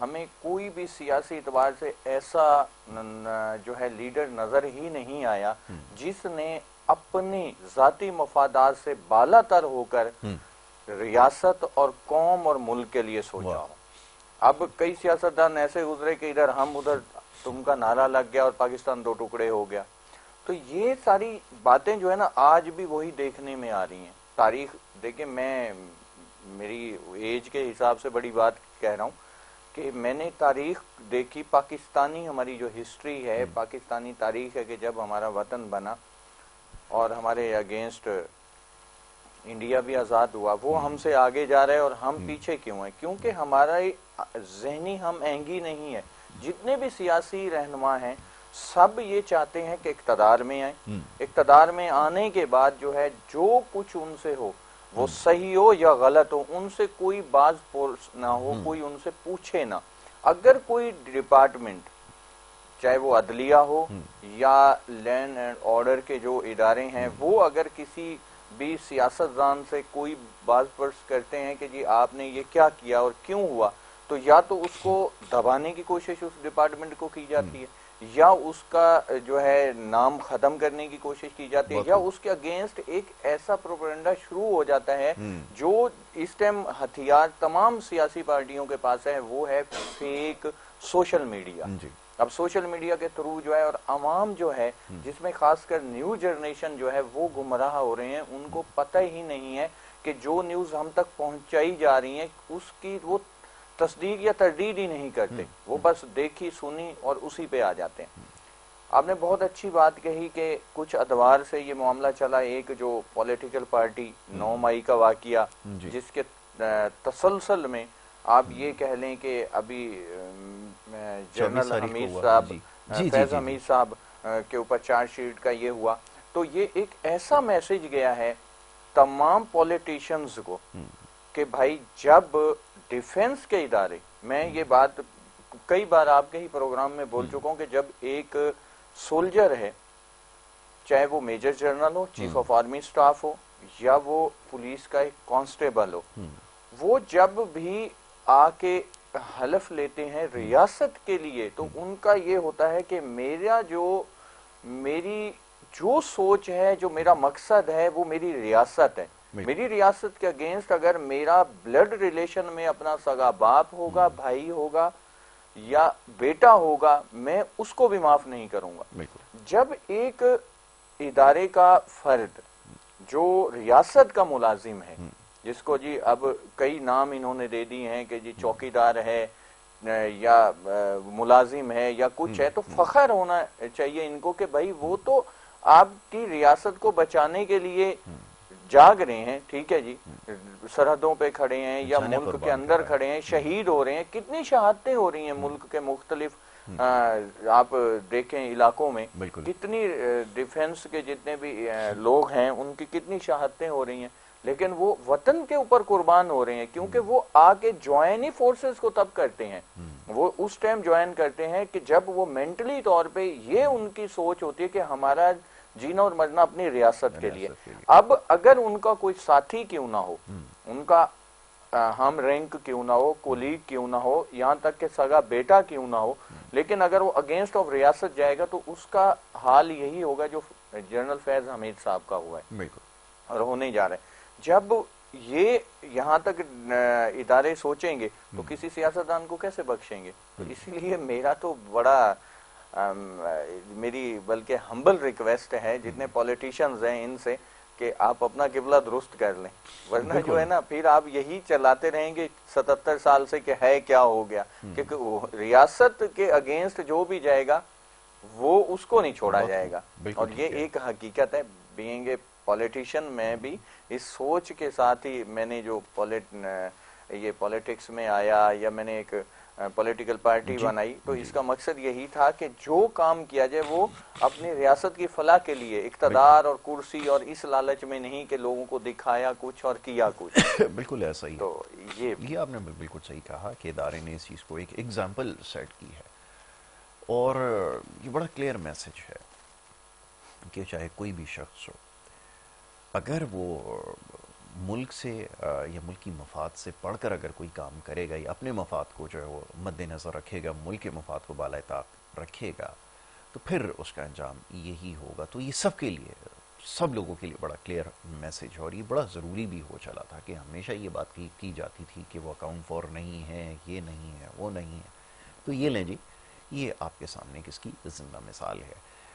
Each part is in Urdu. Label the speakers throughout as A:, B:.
A: ہمیں کوئی بھی سیاسی اعتبار سے ایسا جو ہے لیڈر نظر ہی نہیں آیا جس نے اپنی ذاتی مفادات سے بالا تر ہو کر ریاست اور قوم اور ملک کے لیے سوچا ہو. اب کئی سیاستدان ایسے گزرے کہ ادھر ہم ادھر تم کا نعرہ لگ گیا اور پاکستان دو ٹکڑے ہو گیا. تو یہ ساری باتیں جو ہے نا آج بھی وہی دیکھنے میں آ رہی ہیں. تاریخ دیکھیں, میں میری ایج کے حساب سے بڑی بات کہہ رہا ہوں کہ میں نے تاریخ دیکھی, پاکستانی ہماری جو ہسٹری ہے, پاکستانی تاریخ ہے کہ جب ہمارا وطن بنا اور ہمارے اگینسٹ انڈیا بھی آزاد ہوا, وہ ہم سے آگے جا رہے ہیں اور ہم پیچھے کیوں ہیں؟ کیونکہ ہمارا ذہنی ہم آہنگی نہیں ہے. جتنے بھی سیاسی رہنما ہیں سب یہ چاہتے ہیں کہ اقتدار میں آئیں, اقتدار میں آنے کے بعد جو ہے جو کچھ ان سے ہو وہ صحیح ہو یا غلط ہو, ان سے کوئی باز پرس نہ ہو, کوئی ان سے پوچھے نہ. اگر کوئی ڈپارٹمنٹ چاہے وہ عدلیہ ہو یا لینڈ اینڈ آرڈر کے جو ادارے ہیں, وہ اگر کسی بھی سیاستدان سے کوئی باز پرس کرتے ہیں کہ جی آپ نے یہ کیا کیا اور کیوں ہوا, تو یا تو اس کو دبانے کی کوشش اس ڈپارٹمنٹ کو کی جاتی ہے, یا اس کا جو ہے نام ختم کرنے کی کوشش کی جاتی ہے, یا اس کے اگینسٹ ایک ایسا پروپیگنڈا شروع ہو جاتا ہے جو اس ٹائم ہتھیار تمام سیاسی پارٹیوں کے پاس ہے, وہ ہے فیک سوشل میڈیا. اب سوشل میڈیا کے تھرو جو ہے اور عوام جو ہے, جس میں خاص کر نیو جنریشن جو ہے وہ گمراہ ہو رہے ہیں. ان کو پتہ ہی نہیں ہے کہ جو نیوز ہم تک پہنچائی جا رہی ہیں اس کی وہ تصدیق یا تردید ہی نہیں کرتے, وہ بس دیکھی سنی اور اسی پہ آ جاتے ہیں. آپ نے بہت اچھی بات کہی کہ کچھ ادوار سے یہ معاملہ چلا, ایک جو پولیٹیکل پارٹی 9 مئی کا واقعہ جس کے تسلسل میں آپ یہ کہہ لیں کہ ابھی جنرل حمید صاحب, فیض حمید صاحب کے اوپر چارج شیٹ کا یہ ہوا, تو یہ ایک ایسا میسج گیا ہے تمام پولیٹیشنز کو کہ بھائی جب ڈیفنس کے ادارے, میں یہ بات کئی بار آپ کے ہی پروگرام میں بول چکا ہوں کہ جب ایک سولجر ہے, چاہے وہ میجر جنرل ہو, چیف آف آرمی سٹاف ہو, یا وہ پولیس کا ایک کانسٹیبل ہو, وہ جب بھی آ کے حلف لیتے ہیں ریاست کے لیے تو ان کا یہ ہوتا ہے کہ میری جو سوچ ہے, جو میرا مقصد ہے وہ میری ریاست ہے. میری ریاست کے اگینسٹ اگر میرا بلڈ ریلیشن میں اپنا سگا باپ ہوگا, بھائی ہوگا یا بیٹا ہوگا, میں اس کو بھی معاف نہیں کروں گا. جب ایک ادارے کا فرد جو ریاست کا ملازم ہے, جس کو جی اب کئی نام انہوں نے دے دی ہیں کہ جی چوکیدار ہے یا ملازم ہے یا کچھ ہے, تو فخر ہونا چاہیے ان کو کہ بھائی وہ تو آپ کی ریاست کو بچانے کے لیے جاگ رہے ہیں, ٹھیک ہے جی, سرحدوں پہ کھڑے ہیں یا ملک کے اندر کھڑے ہیں, شہید ہو رہے ہیں. کتنی شہادتیں ہو رہی ہیں ملک کے مختلف آپ دیکھیں علاقوں میں, کتنی ڈیفنس کے جتنے بھی لوگ ہیں ان کی کتنی شہادتیں ہو رہی ہیں, لیکن وہ وطن کے اوپر قربان ہو رہے ہیں کیونکہ وہ آ کے جوائن ہی فورسز کو تب کرتے ہیں, وہ اس ٹائم جوائن کرتے ہیں کہ جب وہ مینٹلی طور پہ یہ ان کی سوچ ہوتی ہے کہ ہمارا جینا اور مرنا اپنی ریاست کے لیے. اب اگر ان کا کوئی ساتھی کیوں نہ ہو, ان کا ہم رینک کیوں نہ ہو, کولیگ کیوں نہ ہو, یہاں تک کہ سگا بیٹا کیوں نہ ہو, لیکن اگر وہ اگینسٹ آف ریاست جائے گا تو اس کا حال یہی ہوگا جو جنرل فیض حمید صاحب کا ہوا ہے اور ہونے جا رہا ہے. جب یہ یہاں تک ادارے سوچیں گے تو کسی سیاستدان کو کیسے بخشیں گے؟ اسی لیے میرا تو بڑا میری بلکہ ہمبل ریکویسٹ ہے جتنے پولیٹیشنز ہیں ان سے کہ آپ اپنا قبلہ درست کر لیں, ورنہ جو ہے نا پھر آپ یہی چلاتے رہیں گے 77 سال سے کہ ہے کیا ہو گیا, کیونکہ ریاست کے اگینسٹ جو بھی جائے گا وہ اس کو نہیں چھوڑا جائے گا. اور یہ ایک حقیقت ہے, بینگ اے پولیٹیشین میں بھی اس سوچ کے ساتھ ہی میں نے جو یہ پولیٹکس میں آیا یا میں نے ایک پولیٹیکل پارٹی بنائی, تو اس کا مقصد یہی تھا کہ جو کام کیا جائے وہ اپنی ریاست کی فلاح کے لیے, اقتدار اور کرسی اور اس لالچ میں نہیں کہ لوگوں کو دکھایا کچھ اور کیا کچھ.
B: بالکل ایسا ہی.
A: تو
B: یہ آپ نے بالکل صحیح کہا کہ ادارے نے اس چیز کو ایک ایگزامپل سیٹ کی ہے, اور یہ بڑا کلیئر میسج ہے کہ چاہے کوئی بھی شخص ہو, اگر وہ ملک سے یا ملکی مفاد سے پڑھ کر اگر کوئی کام کرے گا یا اپنے مفاد کو جو ہے وہ مد نظر رکھے گا، ملک کے مفاد کو بالائے طاق رکھے گا، تو پھر اس کا انجام یہی ہوگا. تو یہ سب کے لیے، سب لوگوں کے لیے بڑا کلیئر میسج ہے، اور یہ بڑا ضروری بھی ہو چلا تھا کہ ہمیشہ یہ بات کی جاتی تھی کہ وہ اکاؤنٹ فور نہیں ہے، یہ نہیں ہے، وہ نہیں ہے. تو یہ لیں جی، یہ آپ کے سامنے کس کی زندہ مثال ہے.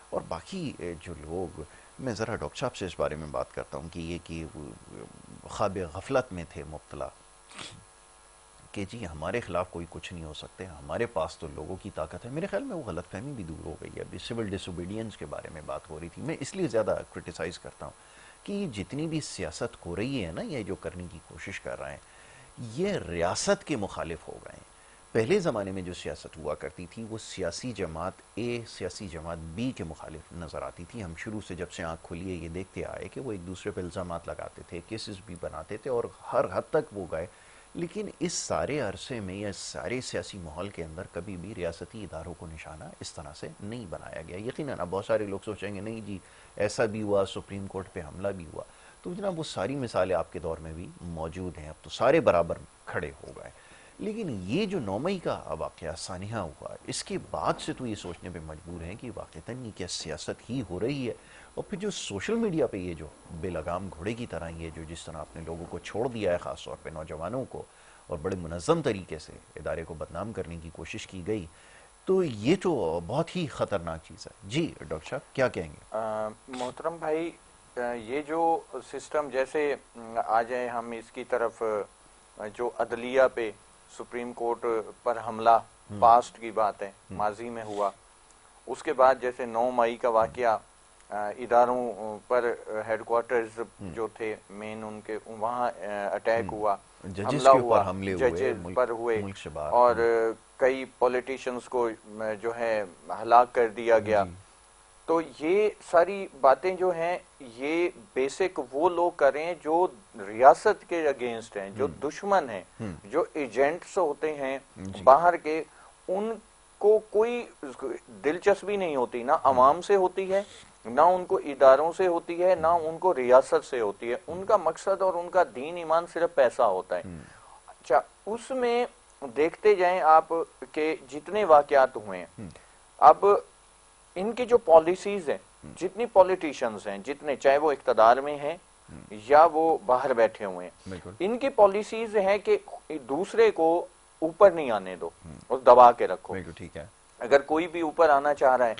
B: اور باقی جو لوگ، میں ذرا ڈاکٹر صاحب سے اس بارے میں بات کرتا ہوں کہ یہ کہ خواب غفلت میں تھے مبتلا کہ جی ہمارے خلاف کوئی کچھ نہیں ہو سکتے، ہمارے پاس تو لوگوں کی طاقت ہے. میرے خیال میں وہ غلط فہمی بھی دور ہو گئی ہے. ابھی سول ڈس اوبیڈینس کے بارے میں بات ہو رہی تھی. میں اس لیے زیادہ کرٹیسائز کرتا ہوں کہ جتنی بھی سیاست ہو رہی ہے نا، یہ جو کرنے کی کوشش کر رہے ہیں، یہ ریاست کے مخالف ہو گئے ہیں. پہلے زمانے میں جو سیاست ہوا کرتی تھی وہ سیاسی جماعت اے سیاسی جماعت بی کے مخالف نظر آتی تھی. ہم شروع سے جب سے آنکھ کھلی ہے یہ دیکھتے آئے کہ وہ ایک دوسرے پہ الزامات لگاتے تھے، کیسز بھی بناتے تھے، اور ہر حد تک وہ گئے. لیکن اس سارے عرصے میں یا سارے سیاسی ماحول کے اندر کبھی بھی ریاستی اداروں کو نشانہ اس طرح سے نہیں بنایا گیا. یقیناً اب بہت سارے لوگ سوچیں گے نہیں جی ایسا بھی ہوا، سپریم کورٹ پہ حملہ بھی ہوا. تو جناب وہ ساری مثالیں آپ کے دور میں بھی موجود ہیں. اب تو سارے برابر کھڑے ہو گئے. لیکن یہ جو 9 مئی کا واقعہ سانحہ ہوا، اس کے بعد سے تو یہ سوچنے پہ مجبور ہیں کہ واقعتاً یہ کیا سیاست ہی ہو رہی ہے. اور پھر جو سوشل میڈیا پہ یہ جو بے لگام گھوڑے کی طرح یہ جو جس طرح اپنے لوگوں کو چھوڑ دیا ہے، خاص طور پہ نوجوانوں کو، اور بڑے منظم طریقے سے ادارے کو بدنام کرنے کی کوشش کی گئی، تو یہ تو بہت ہی خطرناک چیز ہے. جی ڈاکٹر صاحب کیا کہیں گے؟
A: محترم بھائی، یہ جو سسٹم، جیسے آ جائیں ہم اس کی طرف، جو عدلیہ پہ سپریم کورٹ پر حملہ پاسٹ کی بات ہے، ماضی میں ہوا. اس کے بعد جیسے 9 مئی کا واقعہ، اداروں پر ہیڈ کوارٹرز جو تھے مین ان کے، وہاں اٹیک ہوا، حملہ ہوا، ججز پر ہوئے، اور کئی پولیٹیشنز کو جو ہے ہلاک کر دیا گیا. تو یہ ساری باتیں جو ہیں یہ بیسک وہ لوگ کریں جو ریاست کے اگینسٹ ہیں، جو دشمن ہیں، جو ایجنٹس ہوتے ہیں باہر کے. ان کو کوئی دلچسپی نہیں ہوتی، نہ عوام سے ہوتی ہے، نہ ان کو اداروں سے ہوتی ہے، نہ ان کو ریاست سے ہوتی ہے. ان کا مقصد اور ان کا دین ایمان صرف پیسہ ہوتا ہے. اچھا، اس میں دیکھتے جائیں آپ کہ جتنے واقعات ہوئے ہیں، اب ان کی جو پالیسیز ہیں، جتنی پولیٹیشنز ہیں، جتنے چاہے وہ اقتدار میں ہیں یا وہ باہر بیٹھے ہوئے ہیں، ان کی پالیسیز ہیں کہ دوسرے کو اوپر نہیں آنے دو اور دبا کے رکھو.
B: ٹھیک ہے،
A: اگر کوئی بھی اوپر آنا چاہ رہا ہے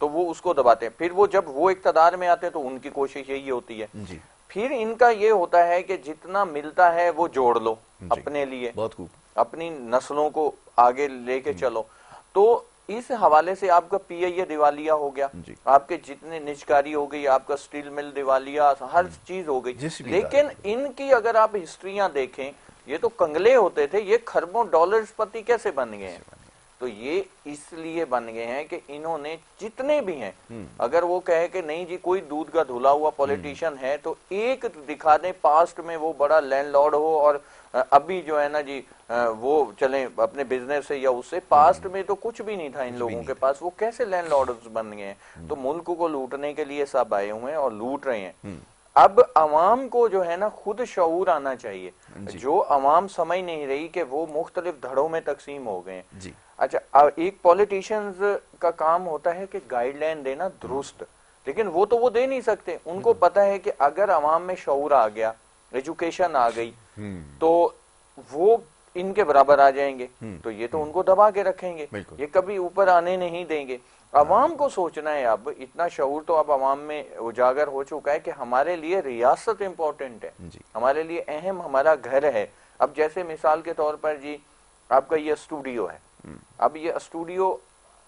A: تو وہ اس کو دباتے ہیں. پھر وہ جب وہ اقتدار میں آتے ہیں تو ان کی کوشش یہی ہوتی ہے. پھر ان کا یہ ہوتا ہے کہ جتنا ملتا ہے وہ جوڑ لو اپنے لیے، اپنی نسلوں کو آگے لے کے چلو. تو اس حوالے سے آپ کا پی آئی اے دیوالیہ ہو گیا، آپ کے جتنے نجکاری ہو گئی، آپ کا سٹیل مل دیوالیہ، ہر چیز ہو گئی. لیکن ان کی اگر آپ ہسٹریاں دیکھیں، یہ تو کنگلے ہوتے تھے، یہ خربوں ڈالرز پتی کیسے بن گئے ہیں؟ تو یہ اس لیے بن گئے ہیں کہ انہوں نے جتنے بھی ہیں، اگر وہ کہے کہ نہیں جی کوئی دودھ کا دھلا ہوا پولیٹیشن ہے تو ایک دکھا دیں پاسٹ میں وہ بڑا لینڈ لارڈ ہو اور ابھی جو ہے نا جی وہ چلیں اپنے بزنس سے یا اس سے. پاسٹ میں تو کچھ بھی نہیں تھا ان لوگوں کے پاس، وہ کیسے لینڈ لارڈز بن گئے ہیں؟ تو ملک کو لوٹنے کے لیے سب آئے ہوئے ہیں اور لوٹ رہے ہیں. اب عوام کو جو ہے نا خود شعور آنا چاہیے، جو عوام سمجھ نہیں رہی کہ وہ مختلف دھڑوں میں تقسیم ہو گئے ہیں. اچھا، ایک پولیٹیشنز کا کام ہوتا ہے کہ گائیڈ لائن دینا درست، لیکن وہ تو وہ دے نہیں سکتے. ان کو پتا ہے کہ اگر عوام میں شعور آ گیا، ایجوکیشن آ گئی، تو وہ ان کے برابر آ جائیں گے، تو یہ تو ان کو دبا کے رکھیں گے، یہ کبھی اوپر آنے نہیں دیں گے. عوام کو سوچنا ہے، اب اتنا شعور تو اب عوام میں اجاگر ہو چکا ہے کہ ہمارے لیے ریاست امپورٹنٹ ہے، ہمارے لیے اہم ہمارا گھر ہے. اب جیسے مثال کے طور پر جی آپ کا یہ اسٹوڈیو ہے، اب یہ اسٹوڈیو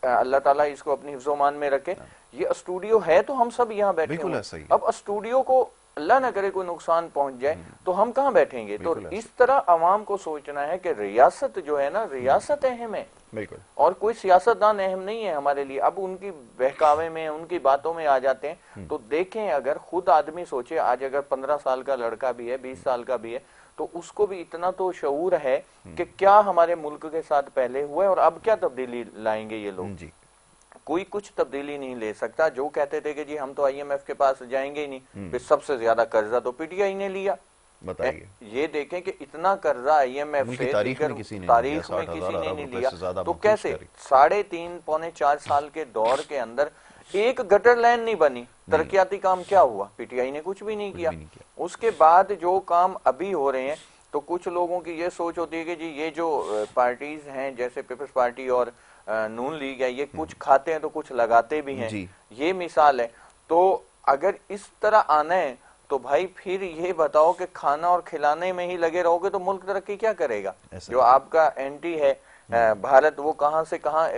A: اللہ تعالیٰ اس کو اپنی حفظ و امان میں رکھے، یہ اسٹوڈیو ہے تو ہم سب یہاں بیٹھے ہیں. اب اسٹوڈیو کو اللہ نہ کرے کوئی نقصان پہنچ جائے تو ہم کہاں بیٹھیں گے؟ تو اس طرح عوام کو سوچنا ہے کہ ریاست جو ہے نا، ریاست اہم ہے اور کوئی سیاستدان اہم نہیں ہے ہمارے لیے. اب ان کی بہکاوے میں، ان کی باتوں میں آ جاتے ہیں. تو دیکھیں اگر خود آدمی سوچے، آج اگر 15 سال کا لڑکا بھی ہے، 20 سال کا بھی ہے، تو اس کو بھی اتنا تو شعور ہے کہ کیا ہمارے ملک کے ساتھ پہلے ہوا ہے اور اب کیا تبدیلی لائیں گے یہ لوگ. کوئی کچھ تبدیلی نہیں لے سکتا. جو کہتے تھے کہ جی ہم تو آئی ایم ایف کے پاس جائیں گے ہی نہیں، پھر سب سے زیادہ قرضہ تو پی ٹی آئی نے لیا.
B: بتائیے
A: یہ دیکھیں کہ اتنا قرضہ آئی ایم ایف سے
B: تاریخ میں کسی نے
A: تاریخ میں کسی نے نہیں لیا، تو کیسے 3.5 پونے 4 سال کے دور کے اندر ایک گٹر لائن نہیں بنی، ترقیاتی کام کیا ہوا؟ پی ٹی آئی نے کچھ بھی نہیں کیا۔ اس کے بعد جو کام ابھی ہو رہے ہیں تو کچھ لوگوں کی یہ سوچ ہوتی ہے کہ جی یہ جو پارٹیز ہیں جیسے پیپلز پارٹی اور نون لیگ ہے، یہ کچھ کھاتے ہیں تو کچھ لگاتے بھی ہیں، یہ مثال ہے۔ تو اگر اس طرح آنا ہے تو بھائی پھر یہ بتاؤ کہ کھانا اور کھلانے میں ہی لگے رہو گے تو ملک ترقی کیا کرے گا؟ جو آپ کا اینٹی ہے بھارت، وہ کہاں سے کہاں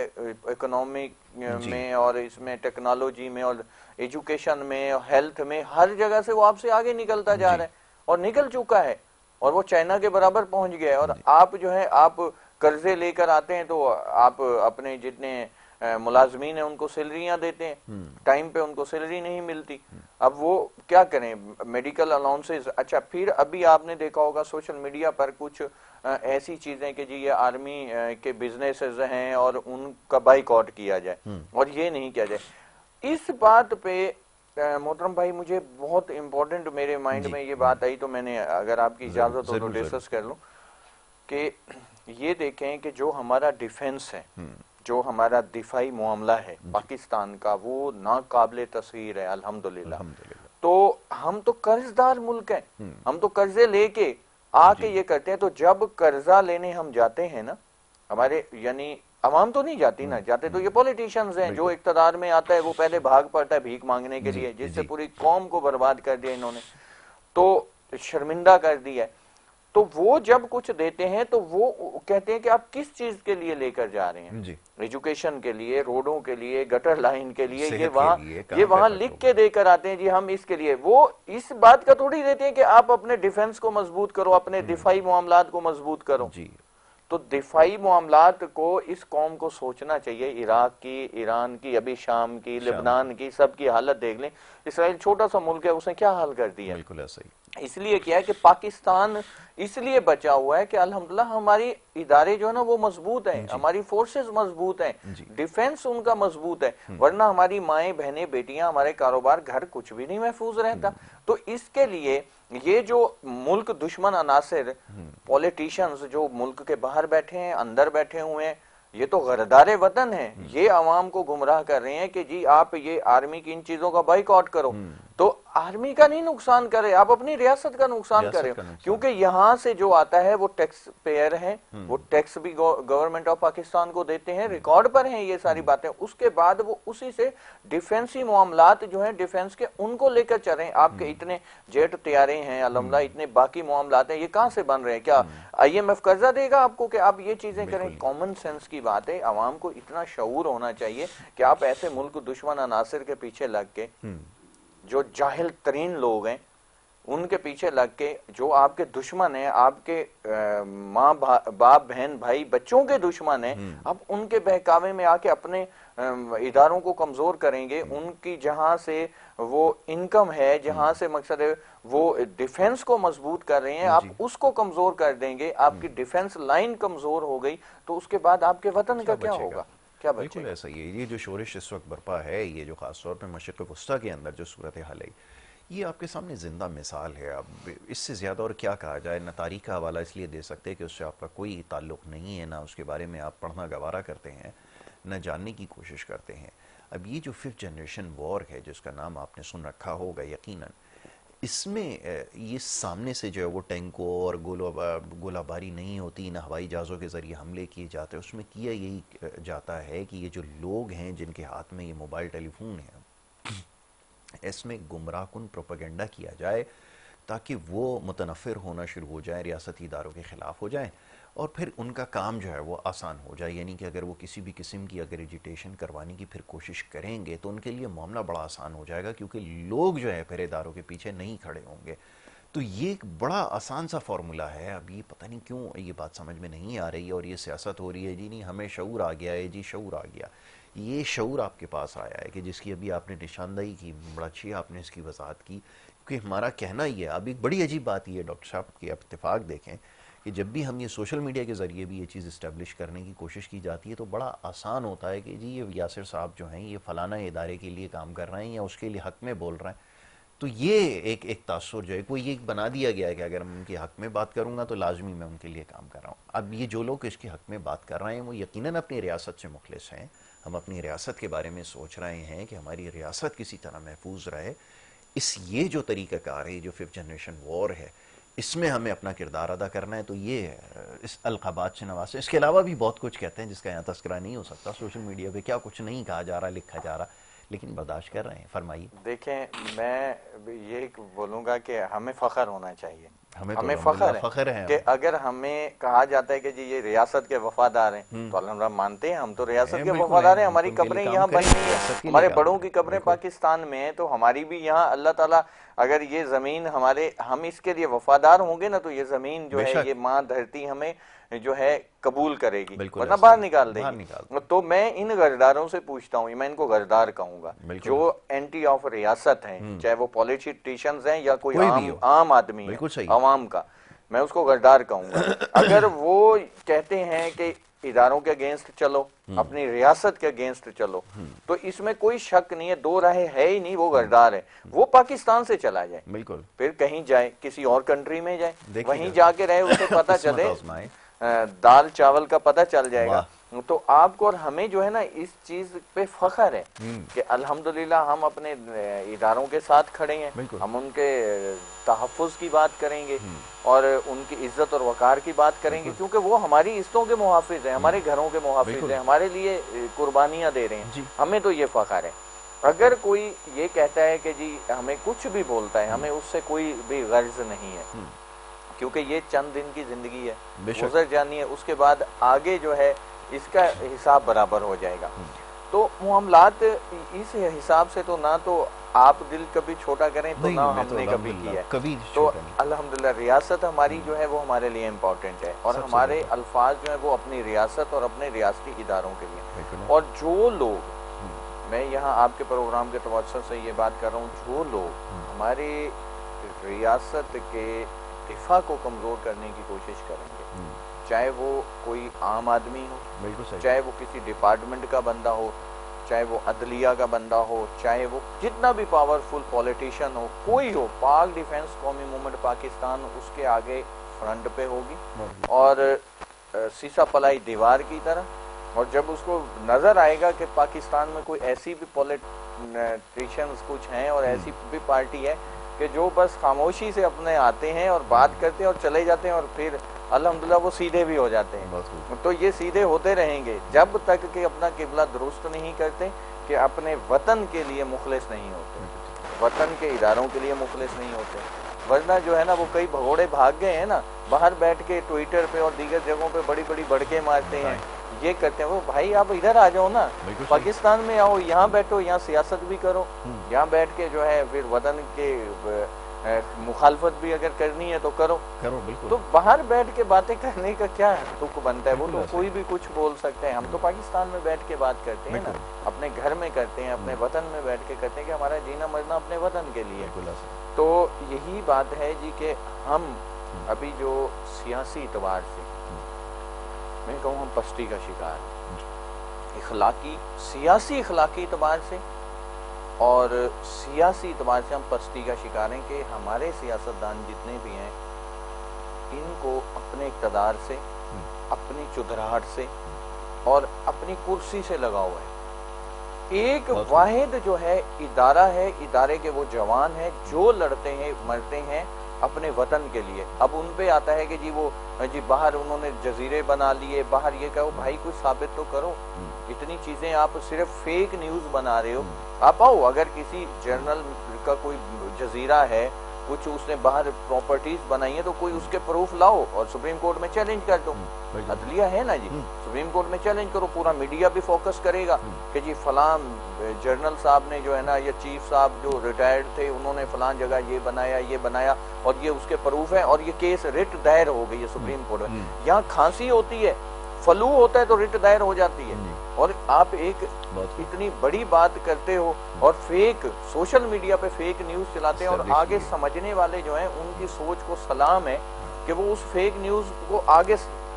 A: اکنامک میں اور اس میں ٹیکنالوجی میں اور ایجوکیشن میں اور ہیلتھ میں ہر جگہ سے وہ آپ سے آگے نکلتا جا رہا ہے اور نکل چکا ہے، اور وہ چائنا کے برابر پہنچ گیا ہے۔ اور آپ جو ہے آپ قرضے لے کر آتے ہیں تو آپ اپنے جتنے ملازمین ہیں ان کو سیلریاں دیتے ہیں، ٹائم پہ ان کو سیلری نہیں ملتی، اب وہ کیا کریں؟ Medical allowances. اچھا پھر ابھی آپ نے دیکھا ہوگا سوشل میڈیا پر کچھ ایسی چیزیں کہ جی یہ آرمی کے بزنسز ہیں اور ان کا بائیک آؤٹ کیا جائے اور یہ نہیں کیا جائے۔ اس بات پہ محترم بھائی مجھے بہت امپورٹنٹ میرے مائنڈ میں یہ بات آئی تو میں نے اگر آپ کی اجازت ہو تو ڈسکس کر لوں کہ یہ دیکھیں کہ جو ہمارا ڈیفنس ہے، جو ہمارا دفاعی معاملہ ہے پاکستان کا، وہ ناقابل تصویر ہے الحمدللہ۔ تو ہم تو قرض دار ملک ہیں، ہم تو قرضے لے کے آ کے یہ کرتے ہیں، تو جب قرضہ لینے ہم جاتے ہیں نا، ہمارے یعنی عوام تو نہیں جاتی نا، جاتے تو یہ پولیٹیشنز ہیں، جو اقتدار میں آتا ہے وہ پہلے بھاگ پڑتا ہے بھیک مانگنے کے لیے، جس سے پوری قوم کو برباد کر دیا انہوں نے، تو شرمندہ کر دیا ہے۔ تو وہ جب کچھ دیتے ہیں تو وہ کہتے ہیں کہ آپ کس چیز کے لیے لے کر جا رہے ہیں؟ ایجوکیشن کے لیے، روڈوں کے لیے، گٹر لائن کے لیے، یہ وہاں لکھ کے دے کر آتے ہیں جی ہم اس کے لیے۔ وہ اس بات کا تھوڑی دیتے ہیں کہ آپ اپنے ڈیفنس کو مضبوط کرو، اپنے دفاعی معاملات کو مضبوط کرو۔ تو دفاعی معاملات کو اس قوم کو سوچنا چاہیے، عراق کی، ایران کی، ابھی شام کی، لبنان کی، سب کی حالت دیکھ لیں۔ اسرائیل چھوٹا سا ملک ہے، اس نے کیا حال کر دیا؟
B: بالکل ایسا ہی۔
A: اس لیے کیا ہے کہ پاکستان اس لیے بچا ہوا ہے کہ الحمدللہ ہماری ادارے جو ہے نا وہ مضبوط ہیں، ہماری فورسز مضبوط ہیں، ڈیفنس ان کا مضبوط ہے، ورنہ ہماری مائیں بہنیں بیٹیاں، ہمارے کاروبار گھر کچھ بھی نہیں محفوظ رہتا۔ تو اس کے لیے یہ جو ملک دشمن عناصر پولیٹیشنز جو ملک کے باہر بیٹھے ہیں، اندر بیٹھے ہوئے ہیں، یہ تو غردار وطن ہیں، یہ عوام کو گمراہ کر رہے ہیں کہ جی آپ یہ آرمی کی ان چیزوں کا بائیک آؤٹ کرو، تو آرمی کا نہیں نقصان کرے، آپ اپنی ریاست کا نقصان کرے، کیونکہ یہاں سے جو آتا ہے وہ ٹیکس پیئر ہیں، وہ ٹیکس بھی گورنمنٹ آف پاکستان کو دیتے ہیں، ریکارڈ پر ہیں یہ ساری باتیں۔ اس کے بعد وہ اسی سے ڈیفنسی معاملات جو ہیں ڈیفنس کے ان کو لے کر چل رہے ہیں۔ آپ کے اتنے جیٹ طیارے ہیں الحمدللہ، اتنے باقی معاملات ہیں، یہ کہاں سے بن رہے ہیں؟ کیا آئی ایم ایف قرضہ دے گا آپ کو کہ آپ یہ چیزیں کریں؟ کامن سینس کی بات ہے، عوام کو اتنا شعور ہونا چاہیے کہ آپ ایسے ملک دشمن عناصر کے پیچھے لگ کے، جو جاہل ترین لوگ ہیں ان کے پیچھے لگ کے، جو آپ کے دشمن ہیں، آپ کے ماں باپ بہن بھائی بچوں کے دشمن ہیں، اب ان کے بہکاوے میں آ کے اپنے اداروں کو کمزور کریں گے، ان کی جہاں سے وہ انکم ہے، جہاں سے مقصد ہے وہ ڈیفنس کو مضبوط کر رہے ہیں، آپ اس کو کمزور کر دیں گے، آپ کی ڈیفنس لائن کمزور ہو گئی تو اس کے بعد آپ کے وطن کا کیا ہوگا؟ کیا بچے گا؟
B: بالکل ایسا ہی ہے۔ یہ جو شورش اس وقت برپا ہے، یہ جو خاص طور پہ مشرق وسطیٰ کے اندر جو صورتحال ہے، یہ آپ کے سامنے زندہ مثال ہے۔ اب اس سے زیادہ اور کیا کہا جائے؟ نہ تاریخ کا حوالہ اس لیے دے سکتے کہ اس سے آپ کا کوئی تعلق نہیں ہے، نہ اس کے بارے میں آپ پڑھنا گوارا کرتے ہیں، نہ جاننے کی کوشش کرتے ہیں۔ اب یہ جو 5th جنریشن وار ہے جس کا نام آپ نے سن رکھا ہوگا یقیناً، اس میں یہ سامنے سے جو ہے وہ ٹینکوں اور گولہ باری نہیں ہوتی، نہ ہوائی جہازوں کے ذریعے حملے کیے جاتے، اس میں کیا یہی جاتا ہے کہ یہ جو لوگ ہیں جن کے ہاتھ میں یہ موبائل ٹیلی فون ہے، اس میں گمراہ کن پروپیگنڈا کیا جائے تاکہ وہ متنفر ہونا شروع ہو جائیں، ریاستی اداروں کے خلاف ہو جائیں، اور پھر ان کا کام جو ہے وہ آسان ہو جائے۔ یعنی کہ اگر وہ کسی بھی قسم کی اگر ایجیٹیشن کروانے کی پھر کوشش کریں گے تو ان کے لیے معاملہ بڑا آسان ہو جائے گا، کیونکہ لوگ جو ہے پھر اداروں کے پیچھے نہیں کھڑے ہوں گے۔ تو یہ ایک بڑا آسان سا فارمولہ ہے۔ اب یہ پتہ نہیں کیوں یہ بات سمجھ میں نہیں آ رہی ہے، اور یہ سیاست ہو رہی ہے جی نہیں ہمیں شعور آ گیا ہے، جی شعور آ گیا۔ یہ شعور آپ کے پاس آیا ہے کہ جس کی ابھی آپ نے نشاندہی کی، بڑا اچھی آپ نے اس کی وضاحت کی، کیونکہ ہمارا کہنا یہ ہے۔ اب ایک بڑی عجیب بات یہ ہے ڈاکٹر صاحب کہ آپ اتفاق دیکھیں کہ جب بھی ہم یہ سوشل میڈیا کے ذریعے بھی یہ چیز اسٹیبلش کرنے کی کوشش کی جاتی ہے تو بڑا آسان ہوتا ہے کہ جی یہ یاسر صاحب جو ہیں یہ فلانا ادارے کے لیے کام کر رہے ہیں یا اس کے لیے حق میں بول رہے ہیں۔ تو یہ ایک تاثر جو ہے کوئی یہ بنا دیا گیا ہے کہ اگر میں ان کے حق میں بات کروں گا تو لازمی میں ان کے لیے کام کر رہا ہوں. اب یہ جو لوگ اس کے حق میں بات کر رہے ہیں وہ یقیناً اپنی ریاست سے مخلص ہیں. ہم اپنی ریاست کے بارے میں سوچ رہے ہیں کہ ہماری ریاست کسی طرح محفوظ رہے. یہ جو طریقہ کار ہے, جو 5th جنریشن وار ہے, اس میں ہمیں اپنا کردار ادا کرنا ہے. تو یہ اس القابات سے نوازیں. اس کے علاوہ بھی بہت کچھ کہتے ہیں جس کا یہاں تذکرہ نہیں ہو سکتا. سوشل میڈیا پہ کیا کچھ نہیں کہا جا رہا, لکھا جا رہا, لیکن برداشت کر رہے ہیں. فرمائیے.
A: دیکھیں, میں یہ بولوں گا کہ ہمیں فخر ہونا چاہیے.
B: ہمیں
A: فخر ہے کہ اگر ہمیں کہا جاتا ہے کہ جی یہ ریاست کے وفادار ہیں تو الحمدللہ مانتے ہیں, ہم تو ریاست کے وفادار ہیں. ہماری قبریں یہاں بنی ہیں, ہمارے بڑوں کی قبریں پاکستان میں ہیں, تو ہماری بھی یہاں اللہ تعالیٰ اگر یہ زمین ہم اس کے لیے وفادار ہوں گے نا تو یہ زمین جو ہے, یہ ماں دھرتی ہمیں جو ہے قبول کرے گی, ورنہ باہر نکال دے گی. تو میں ان غداروں سے پوچھتا ہوں, میں ان کو غدار کہوں گا, جو اینٹی آف ریاست ہیں, چاہے وہ پولیٹیشنز ہیں یا کوئی عام آدمی ہے عوام کا, میں اس کو غدار کہوں گا. اگر وہ کہتے ہیں کہ اداروں کے اگینسٹ چلو, اپنی ریاست کے اگینسٹ چلو, تو اس میں کوئی شک نہیں ہے, دو راہیں ہے ہی نہیں, وہ غدار ہے. وہ پاکستان سے چلا جائے, بالکل, پھر کہیں جائے, کسی اور کنٹری میں جائے, وہیں جا کے رہے, اسے پتہ چلے, دال چاول کا پتہ چل جائے گا. تو آپ کو اور ہمیں جو ہے نا اس چیز پہ فخر ہے کہ الحمدللہ ہم اپنے اداروں کے ساتھ کھڑے ہیں, ہم ان کے تحفظ کی بات کریں گے اور ان کی عزت اور وقار کی بات کریں گے, کیونکہ وہ ہماری عزتوں کے محافظ ہیں, ہمارے گھروں کے محافظ ہیں, ہمارے لیے قربانیاں دے رہے ہیں. ہمیں تو یہ فخر ہے. اگر کوئی یہ کہتا ہے کہ جی ہمیں کچھ بھی بولتا ہے, ہمیں اس سے کوئی بھی غرض نہیں ہے, کیونکہ یہ چند دن کی زندگی ہے, گزر جانی ہے, اس کے بعد آگے جو ہے اس کا حساب برابر ہو جائے گا. تو معاملات اس حساب سے تو نہ تو آپ دل کبھی چھوٹا کریں تو نہ ہم نے کبھی کیا ہے. تو الحمدللہ ریاست ہماری جو ہے وہ ہمارے لیے امپورٹنٹ ہے, اور ہمارے الفاظ جو ہیں وہ اپنی ریاست اور اپنے ریاستی اداروں کے لیے. اور جو لوگ, میں یہاں آپ کے پروگرام کے توسط سے یہ بات کر رہا ہوں, جو لوگ ہماری ریاست کے دفاع کو کمزور کرنے کی کوشش کریں گے, چاہے وہ کوئی عام آدمی ہو, چاہے وہ کسی ڈپارٹمنٹ کا بندہ ہو, چاہے وہ عدلیہ کا بندہ ہو, چاہے وہ کتنا بھی پاورفل پولیٹیشین ہو, کوئی ہو, پاک ڈیفنس قومی موومنٹ پاکستان اس کے آگے فرنٹ پہ ہوگی, اور سیسا پلائی دیوار کی طرح. اور جب اس کو نظر آئے گا کہ پاکستان میں کوئی ایسی بھی پولیٹیشینز کچھ ہیں اور ایسی بھی پارٹی ہے کہ جو بس خاموشی سے اپنے آتے ہیں اور بات کرتے ہیں اور چلے جاتے ہیں, اور پھر الحمدللہ وہ سیدھے بھی ہو جاتے ہیں, تو یہ سیدھے ہوتے رہیں گے جب تک کہ اپنا قبلہ درست نہیں کرتے, کہ اپنے وطن کے لیے مخلص نہیں ہوتے, وطن کے اداروں کے لیے مخلص نہیں ہوتے. ورنہ جو ہے نا وہ کئی بھگوڑے بھاگ گئے ہیں نا, باہر بیٹھ کے ٹویٹر پہ اور دیگر جگہوں پہ بڑی بڑی بڑکے مارتے ہیں, یہ کرتے ہیں. وہ بھائی آپ ادھر آ جاؤ نا, پاکستان میں آؤ, یہاں بیٹھو, یہاں سیاست بھی کرو, یہاں بیٹھ کے جو ہے پھر وطن کے مخالفت بھی اگر کرنی ہے تو کرو. تو باہر بیٹھ کے باتیں کرنے کا کیا تک بنتا ہے, وہ تو کوئی بھی کچھ بول سکتے ہیں. ہم تو پاکستان میں بیٹھ کے بات کرتے ہیں نا, اپنے گھر میں کرتے ہیں, اپنے وطن میں بیٹھ کے کرتے ہیں, کہ ہمارا جینا مرنا اپنے وطن کے لیے. تو یہی بات ہے جی کہ ہم ابھی جو سیاسی اعتبار سے, میں کہوں ہم پستی کا شکار ہیں, سیاسی اخلاقی اعتبار سے اور سیاسی اعتبار سے ہم پستی کا شکار ہیں, کہ ہمارے سیاستدان جتنے بھی ہیں ان کو اپنے اقتدار سے, اپنی چدراہٹ سے اور اپنی کرسی سے لگا ہوا ہے. ایک واحد جو ہے ادارہ ہے, ادارے کے وہ جوان ہیں جو لڑتے ہیں مرتے ہیں اپنے وطن کے لیے. اب ان پہ آتا ہے کہ جی وہ جی باہر انہوں نے جزیرے بنا لیے, باہر یہ کہو, بھائی کچھ ثابت تو کرو. اتنی چیزیں آپ صرف فیک نیوز بنا رہے ہو. آپ آؤ, اگر کسی جرنل کا کوئی جزیرہ ہے, کچھ اس نے باہر پراپرٹیز بنائی ہیں, تو کوئی اس کے پروف لاؤ اور سپریم کورٹ میں چیلنج کر دو. عدلیہ ہے نا جی, سپریم کورٹ میں چیلنج کرو, پورا میڈیا بھی فوکس کرے گا کہ جی فلاں جرنل صاحب نے جو ہے نا, یا چیف صاحب جو ریٹائرڈ تھے, انہوں نے فلاں جگہ یہ بنایا اور یہ اس کے پروف ہیں, اور یہ کیس رٹ دائر ہو گئی ہے سپریم کورٹ میں. یہاں کھانسی ہوتی ہے, فلو ہوتا ہے تو رٹ دائر ہو جاتی ہے, اور آپ ایک اتنی بڑی بات کرتے ہو اور فیک سوشل میڈیا پہ فیک نیوز چلاتے ہیں, اور آگے سمجھنے والے جو ہیں ان کی سوچ کو سلام ہے کہ وہ اس فیک نیوز کو آگے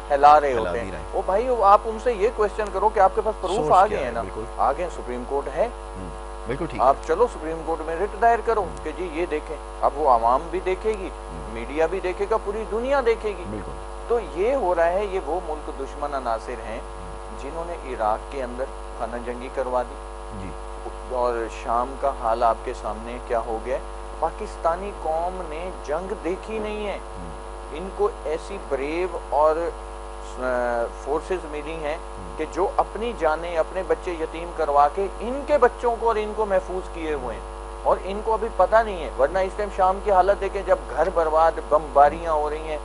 A: پھیلا رہے ہوتے ہیں. وہ بھائی آپ ان سے یہ کوشچن کرو کہ آپ کے پاس پروف آ گئے ہیں نا, آگے سپریم کورٹ ہے,
B: بالکل ٹھیک.
A: آپ چلو سپریم کورٹ میں رٹ دائر کرو کہ جی یہ دیکھیں. اب وہ عوام بھی دیکھے گی, میڈیا بھی دیکھے گا, پوری دنیا دیکھے گی.
B: بالکل.
A: تو یہ ہو رہا ہے, یہ وہ ملک دشمن عناصر ہیں جنہوں نے عراق کے اندر خانہ جنگی کروا دی
B: جی.
A: اور شام کا حال آپ کے سامنے کیا ہو گیا. پاکستانی قوم نے جنگ دیکھی نہیں ہے, ان کو ایسی بریو اور فورسز ملی ہیں کہ جو اپنی جانیں, اپنے بچے یتیم کروا کے ان کے بچوں کو اور ان کو محفوظ کیے ہوئے ہیں, اور ان کو ابھی پتہ نہیں ہے. ورنہ اس ٹائم شام کی حالت دیکھیں, جب گھر برباد, بمباریاں ہو رہی ہیں,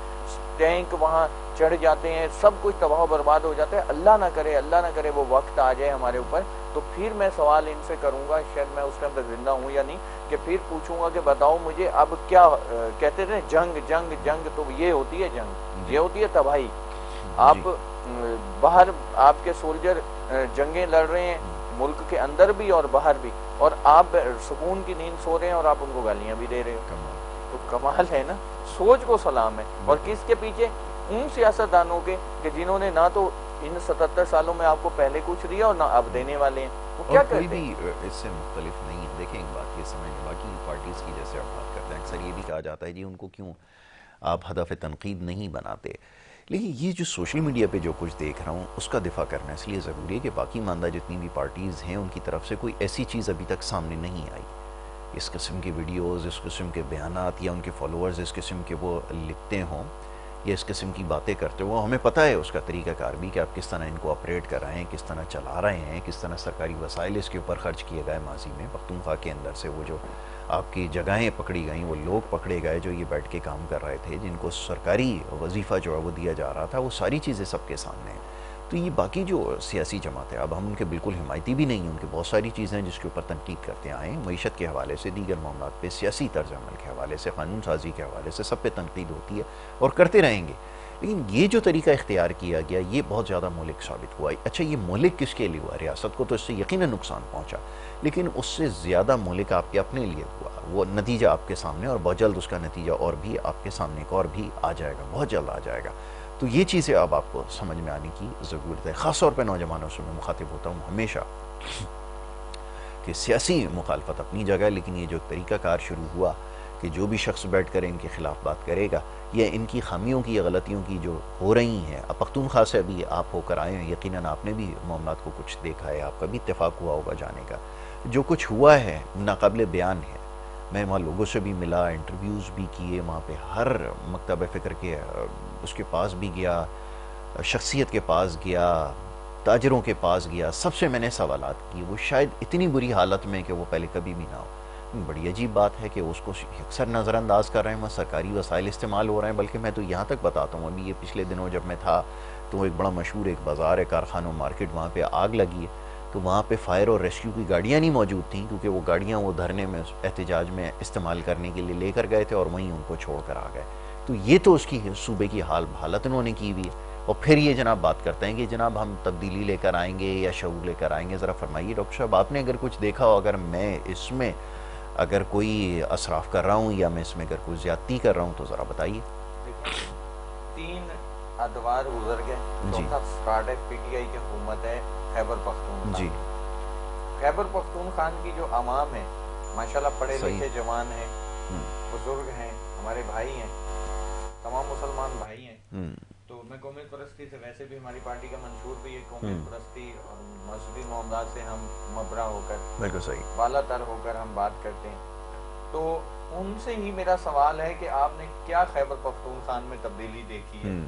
A: ٹینک وہاں چڑھ جاتے ہیں, سب کچھ تباہ و برباد ہو جاتا ہے. اللہ نہ کرے وہ وقت آ جائے ہمارے اوپر, تو پھر میں سوال ان سے کروں گا, شاید میں اس ٹائم تک زندہ ہوں یا نہیں, کہ پھر پوچھوں گا کہ بتاؤ مجھے اب کیا کہتے تھے جنگ جنگ جنگ, تو یہ ہوتی ہے جنگ, یہ ہوتی ہے تباہی. آپ باہر آپ کے سولجر جنگیں لڑ رہے ہیں ملک کے اندر بھی اور باہر بھی, اور آپ سکون کی نیند سو رہے ہیں اور آپ ان کو گالیاں بھی دے رہے ہو. تو کمال ہے نا, سوچ کو سلام ہے. اور کس کے پیچھے؟ ان سیاستدانوں کے کہ جنہوں نے نہ تو ان 77 سالوں میں آپ کو پہلے کچھ دیا اور نہ اب دینے والے ہیں. وہ کیا
B: کوئی
A: کرتے ہیں؟
B: بھی اس سے مختلف نہیں ہے. دیکھیں ایک بات یہ سمجھیں, باقی پارٹیز کی جیسے آپ بات کرتے ہیں اکثر یہ بھی کہا جاتا ہے جی ان کو کیوں آپ ہدف تنقید نہیں بناتے, لیکن یہ جو سوشل میڈیا پہ جو کچھ دیکھ رہا ہوں اس کا دفاع کرنا اس لیے ضروری ہے کہ باقی ماندہ جتنی بھی پارٹیز ہیں ان کی طرف سے کوئی ایسی چیز ابھی تک سامنے نہیں آئی. اس قسم کی ویڈیوز, اس قسم کے بیانات, یا ان کے فالوورز اس قسم کے وہ لکھتے ہوں یا اس قسم کی باتیں کرتے ہوں, ہمیں پتہ ہے اس کا طریقہ کار بھی کہ آپ کس طرح ان کو آپریٹ کر رہے ہیں, کس طرح چلا رہے ہیں, کس طرح سرکاری وسائل اس کے اوپر خرچ کیے گئے ماضی میں. پختونخوا کے اندر سے وہ جو آپ کی جگہیں پکڑی گئیں, وہ لوگ پکڑے گئے جو یہ بیٹھ کے کام کر رہے تھے, جن کو سرکاری وظیفہ جو ہے وہ دیا جا رہا تھا, وہ ساری چیزیں سب کے سامنے ہیں. تو یہ باقی جو سیاسی جماعت ہے, اب ہم ان کے بالکل حمایتی بھی نہیں ہیں, ان کے بہت ساری چیزیں ہیں جس کے اوپر تنقید کرتے آئے ہیں, معیشت کے حوالے سے, دیگر معاملات پہ, سیاسی طرز عمل کے حوالے سے, قانون سازی کے حوالے سے, سب پہ تنقید ہوتی ہے اور کرتے رہیں گے. لیکن یہ جو طریقہ اختیار کیا گیا یہ بہت زیادہ مہلک ثابت ہوا. اچھا یہ مہلک کس کے لیے ہوا؟ ریاست کو تو اس سے یقیناً نقصان پہنچا, لیکن اس سے زیادہ مہلک آپ کے اپنے لیے ہوا. وہ نتیجہ آپ کے سامنے, اور بہت جلد اس کا نتیجہ اور بھی آپ کے سامنے ایک اور بھی آ جائے گا, بہت جلد آ جائے گا. تو یہ چیزیں اب آپ کو سمجھ میں آنے کی ضرورت ہے. خاص طور پہ نوجوانوں سے میں مخاطب ہوتا ہوں ہمیشہ کہ سیاسی مخالفت اپنی جگہ, لیکن یہ جو طریقہ کار شروع ہوا کہ جو بھی شخص بیٹھ کر ان کے خلاف بات کرے گا یا ان کی خامیوں کی یا غلطیوں کی جو ہو رہی ہیں, اب پختونخوا سے ابھی آپ ہو کر آئے ہیں, یقیناً آپ نے بھی معاملات کو کچھ دیکھا ہے, آپ کا بھی اتفاق ہوا ہوگا جانے کا. جو کچھ ہوا ہے ناقابل بیان ہے. میں وہاں لوگوں سے بھی ملا, انٹرویوز بھی کیے, وہاں پہ ہر مکتب فکر کے اس کے پاس بھی گیا, شخصیت کے پاس گیا, تاجروں کے پاس گیا, سب سے میں نے سوالات کیے. وہ شاید اتنی بری حالت میں کہ وہ پہلے کبھی بھی نہ ہو. بڑی عجیب بات ہے کہ اس کو اکثر نظر انداز کر رہے ہیں, وہاں سرکاری وسائل استعمال ہو رہے ہیں. بلکہ میں تو یہاں تک بتاتا ہوں, ابھی یہ پچھلے دنوں جب میں تھا تو ایک بڑا مشہور ایک بازار ہے, کارخانوں مارکیٹ, وہاں پہ آگ لگی ہے. تو وہاں پہ فائر اور ریسکیو کی گاڑیاں نہیں موجود تھیں, کیونکہ وہ گاڑیاں وہ دھرنے میں, احتجاج میں استعمال کرنے کے لیے لے کر گئے تھے اور وہیں ان کو چھوڑ کر آ گئے. تو یہ تو اس کی صوبے کی حالت انہوں نے کی ہوئی ہے. اور پھر یہ جناب بات کرتے ہیں کہ جناب ہم تبدیلی لے کر آئیں گے یا شعور لے کر آئیں گے. ذرا فرمائیے ڈاکٹر صاحب, آپ نے اگر کچھ دیکھا ہو, اگر میں اس میں اگر کوئی اسراف کر رہا ہوں یا میں اس میں اگر کوئی زیادتی کر رہا ہوں تو ذرا بتائیے.
A: 3 ادوار گزر گئے, چوتھا سٹارٹ ہے, پی ٹی آئی کی حکومت ہے خیبر پختونخوا.
B: جی.
A: خیبر پختونخوا کی جو عوام ہے ماشاءاللہ پڑھے لکھے جوان ہیں, بزرگ ہیں, ہمارے بھائی ہیں, تمام مسلمان بھائی ہیں. تو میں قومیت پرستی سے, ویسے بھی ہماری پارٹی کا منشور بھی ہے قومیت پرستی اور مذہبی معاملات سے ہم مبرا ہو کر,
B: بالکل صحیح,
A: بالا تر ہو کر ہم بات کرتے ہیں. تو ان سے ہی میرا سوال ہے کہ آپ نے کیا خیبر پختونخوا میں تبدیلی دیکھی ہے,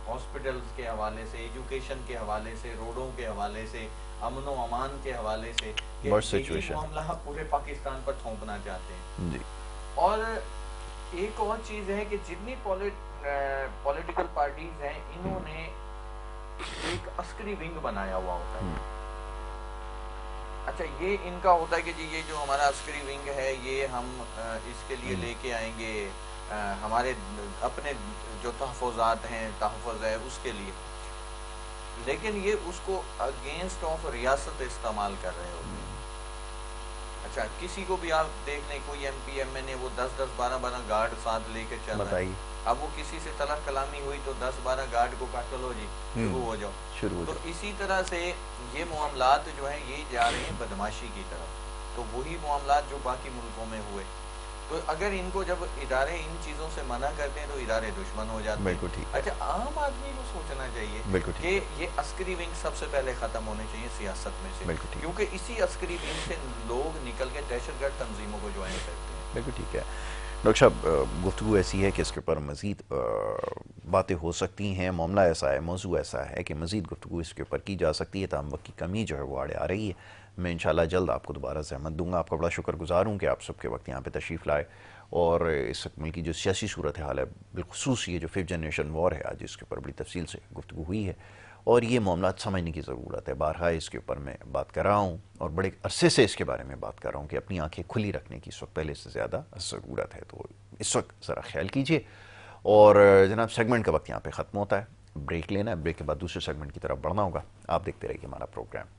A: ہاسپٹلز کے حوالے سے, ایجوکیشن کے حوالے سے, روڈوں کے حوالے سے, امن و امان کے حوالے سے, کہ یہ معاملہ پورے پاکستان پر تھوپنا چاہتے ہیں.
B: جی.
A: اور ایک اور چیز ہے کہ جتنی پولیٹیکل پارٹیز ہیں انہوں نے ایک عسکری ونگ بنایا ہوا ہوتا ہے. اچھا یہ ان کا ہوتا ہے کہ جی یہ جو ہمارا عسکری ونگ ہے یہ ہم اس کے لیے لے کے آئیں گے ہمارے اپنے جو تحفظات ہیں, تحفظ ہے اس کے لیے, لیکن یہ اس کو اگینسٹ آف ریاست استعمال کر رہے ہوتے ہیں. اچھا کسی کو بھی آپ دیکھ لیں, کوئی ایم پی ایم این اے وہ 10-12 گارڈ ساتھ لے کے چل رہا ہے. اب وہ کسی سے طلب کلامی ہوئی تو 10-12 گارڈ کو کہا چلو جی شروع ہو جاؤ. تو اسی طرح سے یہ معاملات جو ہیں یہ جا رہے ہیں بدماشی کی طرف. تو وہی معاملات جو باقی ملکوں میں ہوئے. تو اگر ان کو جب ادارے ان چیزوں سے منع کرتے ہیں تو ادارے دشمن ہو جاتے
B: بالکل
A: ہیں.
B: ٹھیک.
A: اچھا عام آدمی کو سوچنا چاہیے
B: بالکل
A: کہ
B: ٹھیک.
A: یہ عسکری ونگ سب سے پہلے ختم ہونے چاہیے سیاست میں سے,
B: بالکل ٹھیک.
A: کیونکہ اسی عسکری ونگ سے لوگ نکل کے دہشت گرد تنظیموں کو جوائن کرتے ہیں.
B: بالکل ٹھیک ہے. ڈاکٹر صاحب گفتگو ایسی ہے کہ اس کے اوپر مزید باتیں ہو سکتی ہیں. معاملہ ایسا ہے, موضوع ایسا ہے کہ مزید گفتگو اس کے اوپر کی جا سکتی ہے, تاہم وقت کی کمی جو ہے وہ آڑے آ رہی ہے. میں انشاءاللہ جلد آپ کو دوبارہ زحمت دوں گا. آپ کا بڑا شکر گزار ہوں کہ آپ سب کے وقت یہاں پہ تشریف لائے, اور اس ملک کی جو سیاسی صورتحال ہے, بالخصوص یہ جو 5th جنریشن وار ہے آج, اس کے اوپر بڑی تفصیل سے گفتگو ہوئی ہے, اور یہ معاملات سمجھنے کی ضرورت ہے. بارہا اس کے اوپر میں بات کر رہا ہوں اور بڑے عرصے سے اس کے بارے میں بات کر رہا ہوں کہ اپنی آنکھیں کھلی رکھنے کی اس وقت پہلے سے زیادہ ضرورت ہے. تو اس وقت ذرا خیال کیجئے. اور جناب سیگمنٹ کا وقت یہاں پہ ختم ہوتا ہے, بریک لینا ہے, بریک کے بعد دوسرے سیگمنٹ کی طرف بڑھنا ہوگا. آپ دیکھتے رہیے ہمارا پروگرام.